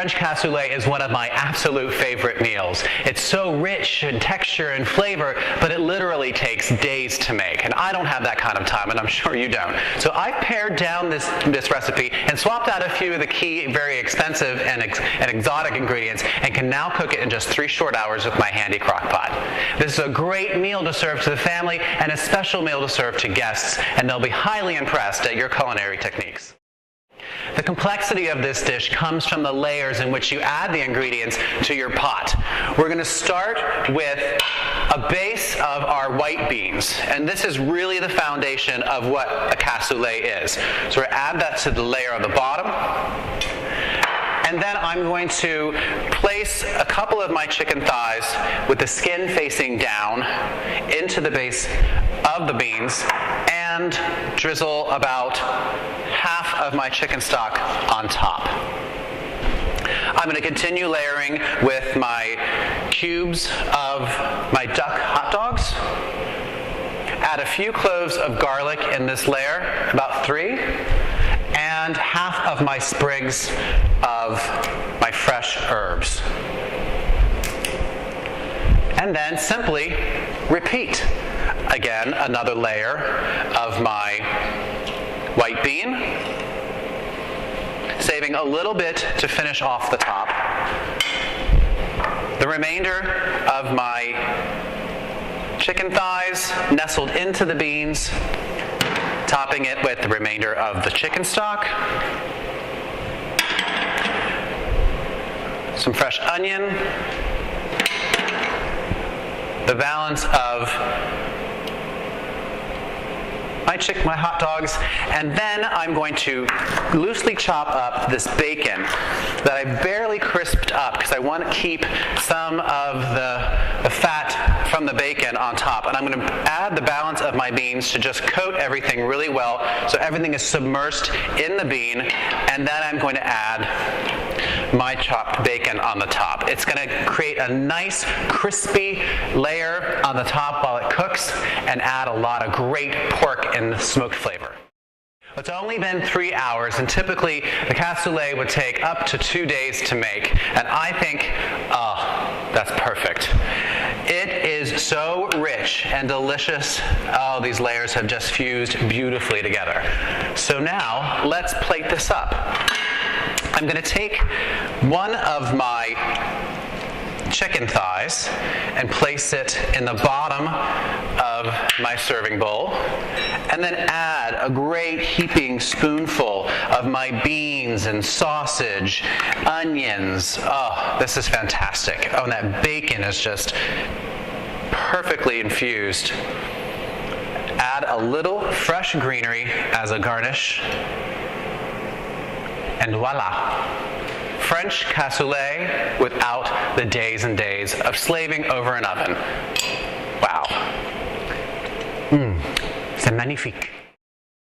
French cassoulet is one of my absolute favorite meals. It's so rich in texture and flavor, but it literally takes days to make. And I don't have that kind of time, and I'm sure you don't. So I've pared down this recipe and swapped out a few of the key, very expensive and exotic ingredients, and can now cook it in just 3 short hours with my handy crock pot. This is a great meal to serve to the family and a special meal to serve to guests, and they'll be highly impressed at your culinary techniques. The complexity of this dish comes from the layers in which you add the ingredients to your pot. We're going to start with a base of our white beans, and this is really the foundation of what a cassoulet is. So we're going to add that to the layer on the bottom. And then I'm going to place a couple of my chicken thighs with the skin facing down into the base of the beans and drizzle about half of my chicken stock on top. I'm going to continue layering with my cubes of my duck hot dogs. Add a few cloves of garlic in this layer, about 3. And half of my sprigs of my fresh herbs. And then simply repeat. Again, another layer of my white bean, saving a little bit to finish off the top. The remainder of my chicken thighs nestled into the beans, topping it with the remainder of the chicken stock, some fresh onion, the balance of my hot dogs, and then I'm going to loosely chop up this bacon that I barely crisped up because I want to keep some of the fat from the bacon on top. And I'm going to add the balance of my beans to just coat everything really well so everything is submersed in the bean, and then I'm going to add my chopped bacon on the top. It's going to create a nice crispy layer on the top while it cooks and add a lot of great pork and smoked flavor. It's only been 3 hours, and typically the cassoulet would take up to 2 days to make, and I think, oh, that's perfect. It is so rich and delicious. Oh, these layers have just fused beautifully together. So now, let's plate this up. I'm going to take one of my chicken thighs and place it in the bottom of my serving bowl, and then add a great heaping spoonful of my beans and sausage, onions. Oh, this is fantastic. Oh, and that bacon is just perfectly infused. Add a little fresh greenery as a garnish, and voila! French cassoulet without the days and days of slaving over an oven. Wow. C'est magnifique.